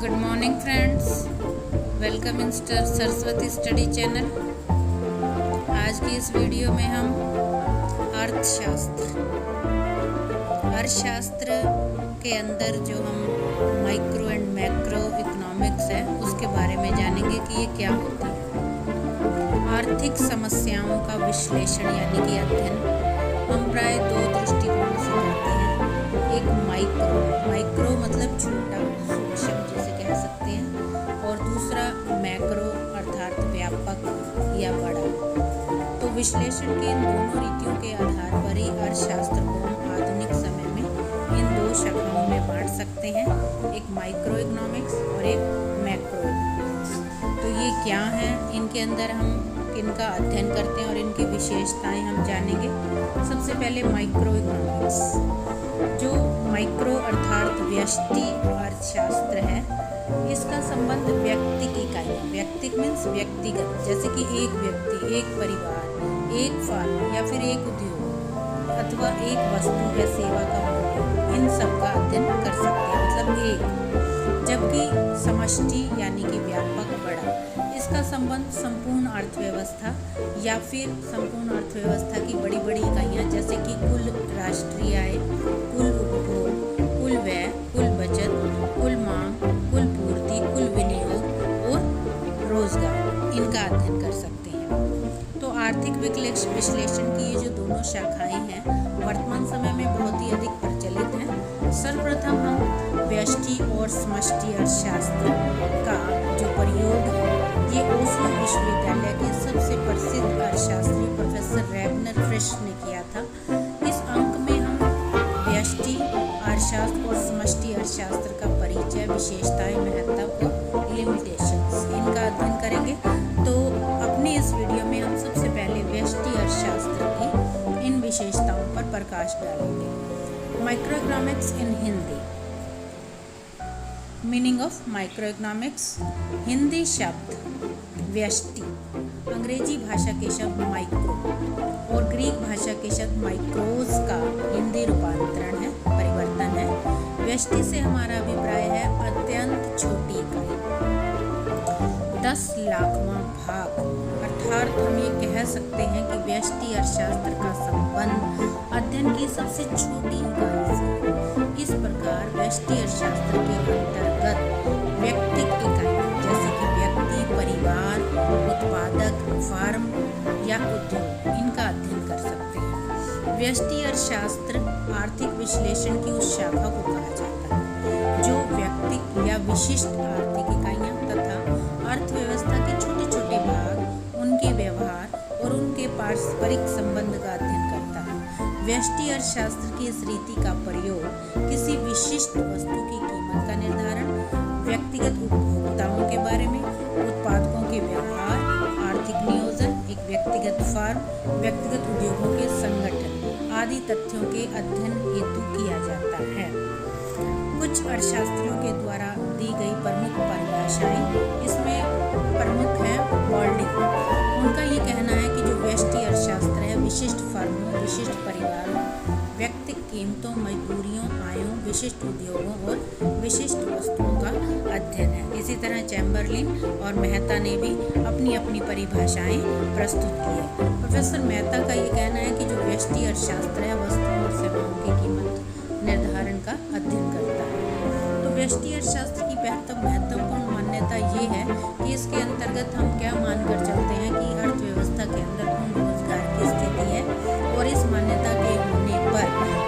Good morning friends, welcome in Saraswati study channel. आज की इस वीडियो में हम अर्थशास्त्र के अंदर जो हम माइक्रो एंड मैक्रो इकोनॉमिक्स है उसके बारे में जानेंगे कि ये क्या होता है। आर्थिक समस्याओं का विश्लेषण यानी कि अध्ययन हम प्राय दो दृष्टिकोणों से करते हैं। एक माइक्रो मतलब छोटा, सूक्ष्म जिसे कह सकते हैं, और दूसरा मैक्रो अर्थात व्यापक या बड़ा। तो विश्लेषण के इन दोनों रीतियों के आधार पर ही अर्थशास्त्र को हम आधुनिक समय में इन दो शाखाओं में बांट सकते हैं, एक माइक्रो इकोनॉमिक्स और एक मैक्रो इकोनॉमिक्स। तो ये क्या है, इनके अंदर हम इनका अध्ययन करते हैं और इनकी विशेषताएं हम जानेंगे। सबसे पहले माइक्रो इकोनॉमिक्स। जो माइक्रो अर्थात व्यष्टि अर्थशास्त्र है, इसका संबंध व्यक्तिक इकाई, व्यक्तिक मीन्स व्यक्तिगत, जैसे कि एक व्यक्ति, एक परिवार, एक फर्म या फिर एक उद्योग अथवा एक वस्तु या सेवा का मूल्य, इन सब का अध्ययन कर सकते हैं, मतलब एक। जबकि समष्टि यानी कि व्यापक, बड़ा, इसका संबंध संपूर्ण अर्थव्यवस्था या फिर संपूर्ण अर्थव्यवस्था की बड़ी बड़ी इकाइयाँ जैसे कि कुल राष्ट्रीय आय, कुल उपभोग, कुल व्यय, कुल बचत, कुल मांग, कुल पूर्ति, कुल विनियोग और रोजगार, इनका अध्ययन कर सकते हैं। तो आर्थिक विश्लेषण की ये जो दोनों शाखाएं हैं वर्तमान समय में बहुत ही अधिक प्रचलित हैं। सर्वप्रथम हम व्यष्टि और समष्टि अर्थशास्त्र का जो प्रयोग है ये ओस्लो विश्वविद्यालय के सबसे प्रसिद्ध अर्थशास्त्री प्रोफेसर रैगनर फ्रिश ने किया था। इस अंक में हम व्यष्टि अर्थशास्त्र और समष्टि अर्थशास्त्र का परिचय, विशेषताएं, महत्व और लिमिटेशंस, इनका अध्ययन करेंगे। तो अपने इस वीडियो में हम सबसे पहले व्यष्टि अर्थशास्त्र की इन विशेषताओं पर प्रकाश डालेंगे। Micro economics in Hindi. Meaning of micro economics. Hindi शब्द व्यष्टि, अंग्रेजी भाषा के शब्द माइक्रो और ग्रीक भाषा के शब्द माइक्रोस का हिंदी रूपांतरण है, परिवर्तन है। व्यष्टि से हमारा अभिप्राय है अत्यंत छोटी इकाई, 10 लाखवां भाग, अर्थात हम ये कह सकते हैं कि व्यष्टि अर्थशास्त्र का संबंध अध्ययन की सबसे छोटी इकाई से। इस प्रकार व्यष्टि अर्थशास्त्र के अंतर्गत व्यक्तिक इकाइयाँ जैसे कि व्यक्ति, परिवार, उत्पादक, फर्म या उद्योग, इनका अध्ययन कर सकते हैं। व्यष्टि अर्थशास्त्र आर्थिक विश्लेषण की उस शाखा को कहा जाता है जो व्यक्तिक या विशिष्ट आर्थिक इकाइयाँ तथा अर्थव्यवस्था के छोटे छोटे भाग, उनके व्यवहार और उनके पारस्परिक संबंध का अध्ययन करता है। व्यष्टि अर्थशास्त्र की इस रीति का प्रयोग किसी विशिष्ट वस्तु की कीमत का निर्धारण, व्यक्तिगत उपभोक्ताओं के बारे में, उत्पादकों के व्यवहार, आर्थिक नियोजन, एक व्यक्तिगत फर्म, व्यक्तिगत उद्योगों के संगठन आदि तथ्यों के अध्ययन हेतु किया जाता है। कुछ अर्थशास्त्रियों के द्वारा दी गई प्रमुख परिभाषाएं इसमें प्रमुख है बॉल्डिंग। उनका ये कहना है कि जो व्यष्टि अर्थशास्त्र है विशिष्ट फर्मों, विशिष्ट परिवारों, व्यक्तिक कीमतों, मजबूरियों, आयों, विशिष्ट उद्योगों और विशिष्ट वस्तुओं का अध्ययन है। इसी तरह चैम्बरलिन और मेहता ने भी अपनी अपनी परिभाषाएं प्रस्तुत की है। प्रोफेसर मेहता का ये कहना है कि जो व्यष्टि अर्थशास्त्र है वस्तुओं और सेवाओं की कीमत निर्धारण का अध्ययन करता है। तो व्यष्टि अर्थशास्त्र की महत्वपूर्ण मान्यता ये है कि इसके अंतर्गत हम क्या मानकर चलते हैं कि अर्थव्यवस्था के अंदर पूर्ण रोजगार की स्थिति है, और इस मान्यता के होने पर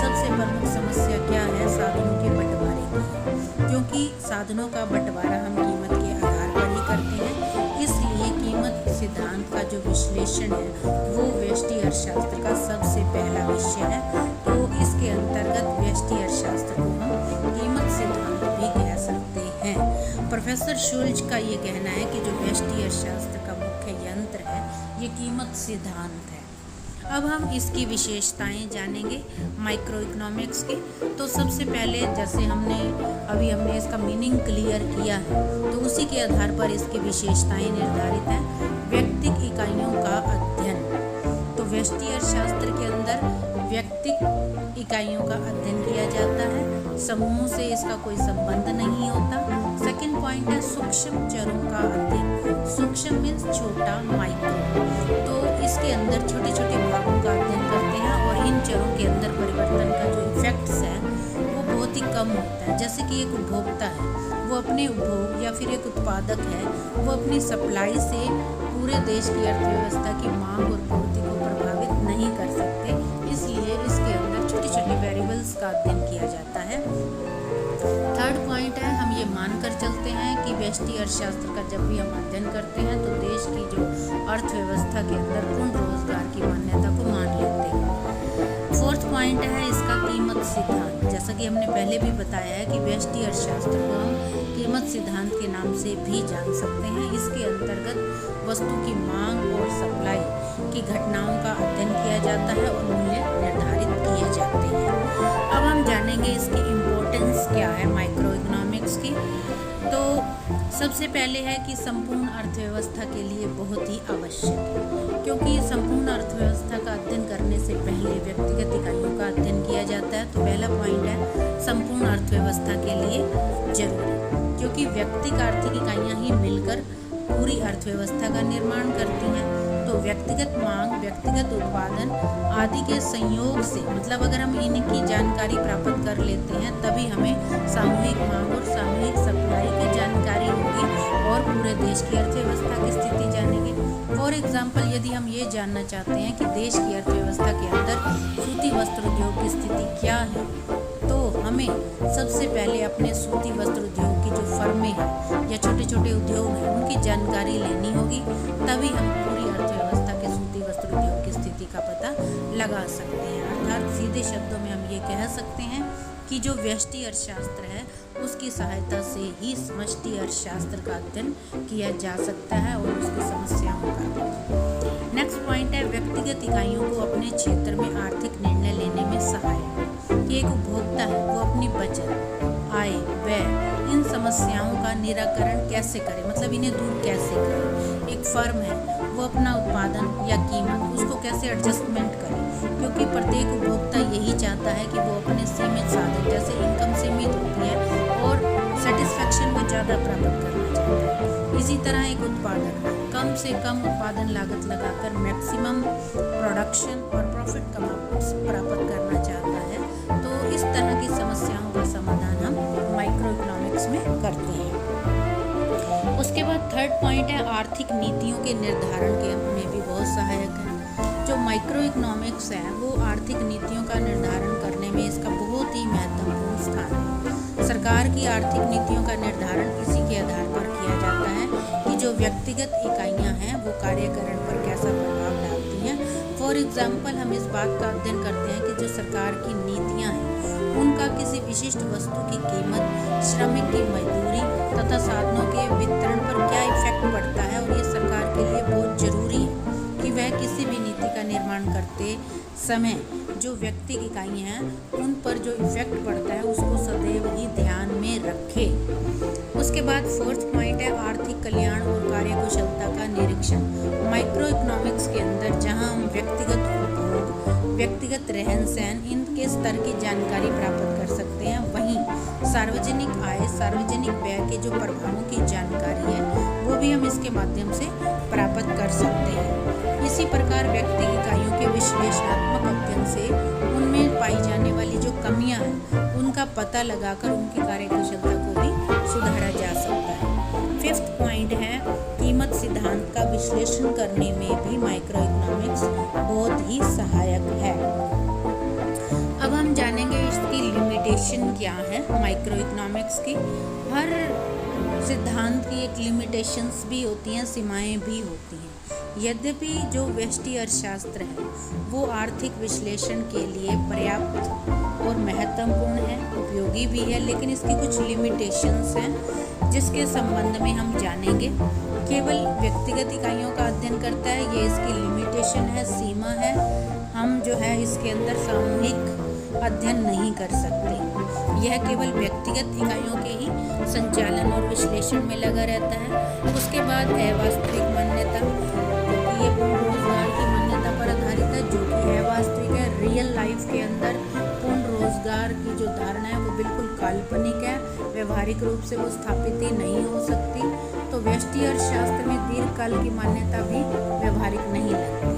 सबसे प्रमुख समस्या क्या है, साधनों के बंटवारे की, क्योंकि साधनों का बंटवारा हम कीमत के आधार पर ही करते हैं। इसलिए कीमत सिद्धांत का जो विश्लेषण है वो व्यष्टि अर्थशास्त्र का सबसे पहला विषय है। तो इसके अंतर्गत व्यष्टि अर्थशास्त्र को हम कीमत सिद्धांत भी कह सकते हैं। प्रोफेसर शुल्ज का ये कहना है कि जो व्यष्टि अर्थशास्त्र का मुख्य यंत्र है ये कीमत सिद्धांत है। अब हम इसकी विशेषताएं जानेंगे माइक्रो इकोनॉमिक्स के। तो सबसे पहले जैसे हमने इसका मीनिंग क्लियर किया है, तो उसी के आधार पर इसकी विशेषताएं निर्धारित हैं। व्यक्तिक इकाइयों का अध्ययन। तो व्यष्टि अर्थशास्त्र के अंदर व्यक्ति व्यक्तिक इकाइयों का अध्ययन किया जाता है, समूह से इसका कोई संबंध नहीं होता। सेकंड पॉइंट है सूक्ष्म चरों का अध्ययन। सूक्ष्म मीन्स छोटा, माइक्रो, तो इसके अंदर छोटे छोटे भागों का अध्ययन करते हैं और इन चरों के अंदर परिवर्तन का जो इफेक्ट्स है वो बहुत ही कम होता है। जैसे कि एक उपभोक्ता है, वो अपने उपभोग या फिर एक उत्पादक है, वो अपनी सप्लाई से पूरे देश की अर्थव्यवस्था की मांग और पूर्ति को प्रभावित नहीं कर सकते, इसलिए इसके अंदर छोटे छोटे वेरिएबल्स का अध्ययन किया जाता है। थर्ड पॉइंट है, हम ये मानकर चलते हैं कि व्यष्टि अर्थशास्त्र का जब भी हम अध्ययन करते हैं तो देश की जो अर्थव्यवस्था के अंदर पूर्ण रोजगार की मान्यता को मान लेते हैं। फोर्थ पॉइंट है इसका कीमत सिद्धांत। जैसा कि हमने पहले भी बताया है कि व्यष्टि अर्थशास्त्र को हम कीमत सिद्धांत के नाम से भी जान सकते हैं। इसके अंतर्गत वस्तु की मांग और सप्लाई की घटनाओं का अध्ययन किया जाता है और मूल्य निर्धारित किए जाते हैं। अब हम जानेंगे इसकी इम्पोर्टेंस क्या है माइक्रो इकोनॉमिक्स की। तो सबसे पहले है कि संपूर्ण अर्थव्यवस्था के लिए बहुत ही आवश्यक है, क्योंकि संपूर्ण अर्थव्यवस्था का अध्ययन करने से पहले व्यक्तिगत इकाइयों का अध्ययन किया जाता है। तो पहला पॉइंट है संपूर्ण अर्थव्यवस्था के लिए जरूरी, क्योंकि व्यक्तिगत आर्थिक इकाइयां ही मिलकर पूरी अर्थव्यवस्था का निर्माण करती हैं। तो व्यक्तिगत मांग, व्यक्तिगत उत्पादन आदि के संयोग से, मतलब अगर हम इनकी जानकारी प्राप्त कर लेते हैं तभी हमें सामूहिक मांग और सामूहिक सप्लाई की जानकारी होगी और पूरे देश की अर्थव्यवस्था की स्थिति जानेंगे। फॉर एग्जाम्पल, यदि हम ये जानना चाहते हैं कि देश की अर्थव्यवस्था के अंदर सूती वस्त्र उद्योग की स्थिति क्या है, तो हमें सबसे पहले अपने सूती वस्त्र उद्योग की जो फर्में हैं या छोटे छोटे उद्योग हैं उनकी जानकारी लेनी होगी, तभी हम पूरी अर्थव्यवस्था के सूती वस्त्र उद्योग की स्थिति का पता लगा सकते हैं। अर्थात सीधे शब्दों में हम ये कह सकते हैं कि जो व्यष्टि अर्थशास्त्र है उसकी सहायता से ही समष्टि अर्थशास्त्र का अध्ययन किया जा सकता है और उसकी समस्याओं का। नेक्स्ट पॉइंट है व्यक्तिगत इकाइयों को अपने क्षेत्र में आर्थिक निर्णय लेने में सहायक। कि एक उपभोक्ता है वो अपनी बचत, आय, व्यय, इन समस्याओं का निराकरण कैसे करे, मतलब इन्हें दूर कैसे करे। एक फर्म है वो अपना उत्पादन या कीमत उसको कैसे एडजस्टमेंट करे, क्योंकि प्रत्येक उपभोक्ता यही चाहता है कि वो अपने सीमित साधन, जैसे इनकम सीमित होती है और सेटिस्फेक्शन को ज़्यादा प्राप्त करना चाहता है। इसी तरह एक उत्पादक कम से कम उत्पादन लागत लगाकर मैक्सिमम प्रोडक्शन और प्रॉफिट प्राप्त करना चाहता है। तो इस तरह की समस्याओं का समाधान हम माइक्रो इकोनॉमिक्स में करते हैं। उसके बाद थर्ड पॉइंट है आर्थिक नीतियों के निर्धारण के में भी बहुत सहायक है। जो माइक्रो इकोनॉमिक्स है वो आर्थिक नीतियों का निर्धारण करने में इसका बहुत ही महत्वपूर्ण स्थान है। सरकार की आर्थिक नीतियों का निर्धारण इसी के आधार पर किया जाता है कि जो व्यक्तिगत इकाइयां हैं वो कार्यकरण पर कैसा प्रभाव डालती हैं। फॉर एग्जाम्पल, हम इस बात का अध्ययन करते हैं कि जो सरकार की नीतियां हैं उनका किसी विशिष्ट वस्तु की कीमत, श्रमिक की मजदूरी तथा साधनों के वितरण पर क्या इफेक्ट पड़ता है, और ये सरकार के लिए बहुत जरूरी है कि वह किसी भी नीति का निर्माण करते समय जो व्यक्तिगत इकाइयां हैं उन पर जो इफेक्ट पड़ता है उसको सदैव ही ध्यान में रखे। उसके बाद फोर्थ पॉइंट है आर्थिक कल्याण और कार्यकुशलता का निरीक्षण। माइक्रो इकोनॉमिक्स के अंदर जहां हम व्यक्तिगत उपभोग, व्यक्तिगत रहन सहन, इनके स्तर की जानकारी प्राप्त कर सकते हैं, वहीं सार्वजनिक आय, सार्वजनिक व्यय के जो प्रभावों की जानकारी है वो भी हम इसके माध्यम से प्राप्त कर सकते हैं। इसी प्रकार व्यक्ति इकाइयों के विश्लेषणात्मक अध्ययन से उनमें पाई जाने वाली जो कमियां हैं उनका पता लगाकर उनकी कार्यकुशलता को भी सुधारा जा सकता है। फिफ्थ पॉइंट है कीमत सिद्धांत का विश्लेषण करने में भी माइक्रो इकोनॉमिक्स बहुत ही सहायक है। अब हम जानेंगे इसकी लिमिटेशन क्या है माइक्रो इकोनॉमिक्स की। हर सिद्धांत की एक लिमिटेशंस भी होती हैं, सीमाएं भी होती हैं। यद्यपि जो व्यष्टि अर्थशास्त्र है वो आर्थिक विश्लेषण के लिए पर्याप्त और महत्वपूर्ण है, उपयोगी भी है, लेकिन इसकी कुछ लिमिटेशंस हैं जिसके संबंध में हम जानेंगे। केवल व्यक्तिगत इकाइयों का अध्ययन करता है, ये इसकी लिमिटेशन है, सीमा है। हम जो है इसके अंदर सामूहिक अध्ययन नहीं कर सकते। यह केवल व्यक्तिगत इकाइयों के ही संचालन और विश्लेषण में लगा रहता है। उसके बाद अवास्तविक मान्यता, ये पूर्ण रोजगार की मान्यता पर आधारित है, जो कि अवास्तविक है, रियल लाइफ के अंदर पूर्ण रोजगार की जो धारणा है वो बिल्कुल काल्पनिक है, व्यवहारिक रूप से वो स्थापित ही नहीं हो सकती। तो व्यष्टि अर्थशास्त्र में दीर्घकाल की मान्यता भी व्यवहारिक नहीं लगती है।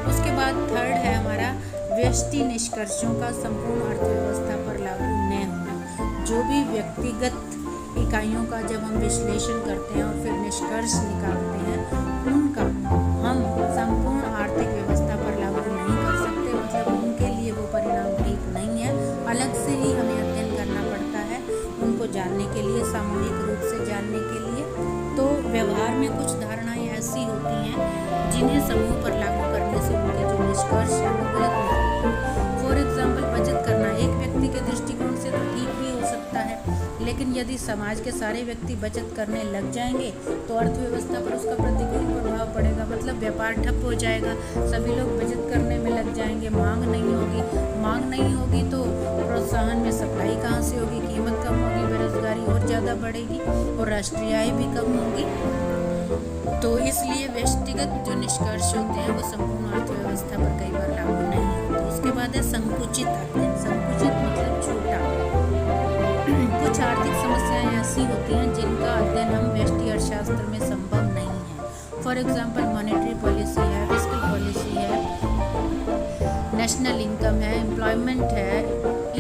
उसके बाद थर्ड है हमारा व्यष्टि निष्कर्षों का संपूर्ण अर्थव्यवस्था पर लागू न होना। जो भी व्यक्तिगत इकाइयों का जब हम विश्लेषण करते हैं और फिर निष्कर्ष निकालते हैं, उनका हम संपूर्ण आर्थिक व्यवस्था पर लागू नहीं कर सकते, मतलब उनके लिए वो परिणाम ठीक नहीं है। अलग से ही हमें अध्ययन करना पड़ता है उनको जानने के लिए, सामूहिक रूप से जानने के लिए। तो व्यवहार में कुछ धारणाएं ऐसी होती हैं जिन्हें समूह पर लागू करने से उनके जो निष्कर्ष हैं वो गलत नहीं होते। फॉर एग्जाम्पल, बचत करना एक व्यक्ति के दृष्टिकोण से तो ठीक भी हो सकता है, लेकिन यदि समाज के सारे व्यक्ति बचत करने लग जाएंगे तो अर्थव्यवस्था पर उसका प्रतिकूल प्रभाव पड़ेगा, मतलब व्यापार ठप हो जाएगा, सभी लोग बचत करने में लग जाएंगे, मांग नहीं होगी तो प्रोत्साहन में सप्लाई कहाँ से होगी, कीमत कम होगी, बेरोजगारी और ज़्यादा बढ़ेगी और राष्ट्रीय आय भी कम होगी। तो इसलिए व्यक्तिगत जो निष्कर्ष होते हैं वो संपूर्ण अर्थव्यवस्था पर कई बार लागू नहीं होते। उसके बाद है संकुचित अध्ययन। संकुचित मतलब छोटा। कुछ आर्थिक समस्याएं ऐसी होती हैं जिनका अध्ययन हम व्यष्टि अर्थशास्त्र में संभव नहीं है। फॉर एग्जाम्पल, मॉनेटरी पॉलिसी है, फिस्कल पॉलिसी है, नेशनल इनकम है, एम्प्लॉयमेंट है,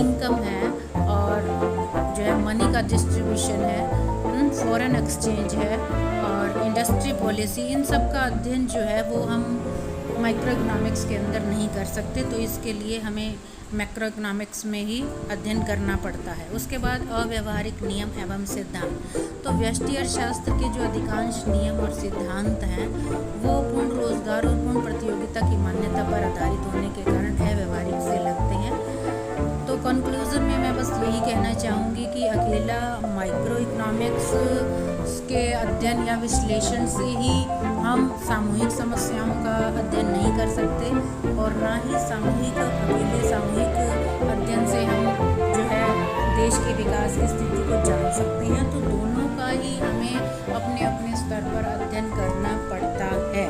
इनकम है, और जो है मनी का डिस्ट्रीब्यूशन है, फॉरेन एक्सचेंज है और इंडस्ट्री पॉलिसी। इन सब का अध्ययन जो है वो हम माइक्रो इकोनॉमिक्स के अंदर नहीं कर सकते, तो इसके लिए हमें मैक्रो इकोनॉमिक्स में ही अध्ययन करना पड़ता है। उसके बाद अव्यवहारिक नियम एवं सिद्धांत। तो व्यष्टि अर्थशास्त्र के जो अधिकांश नियम और सिद्धांत हैं वो पूर्ण रोजगार और पूर्ण प्रतियोगिता की मान्यता पर आधारित होने के कारण अव्यवहारिक से लगते हैं। तो कंक्लूजन में मैं बस यही कहना चाहूँगी कि अकेला माइक्रो इकोनॉमिक्स के अध्ययन या विश्लेषण से ही हम सामूहिक समस्याओं का अध्ययन नहीं कर सकते, और ना ही अकेले सामूहिक अध्ययन से हम जो है देश के विकास की स्थिति को जान सकते हैं। तो दोनों का ही हमें अपने अपने स्तर पर अध्ययन करना पड़ता है।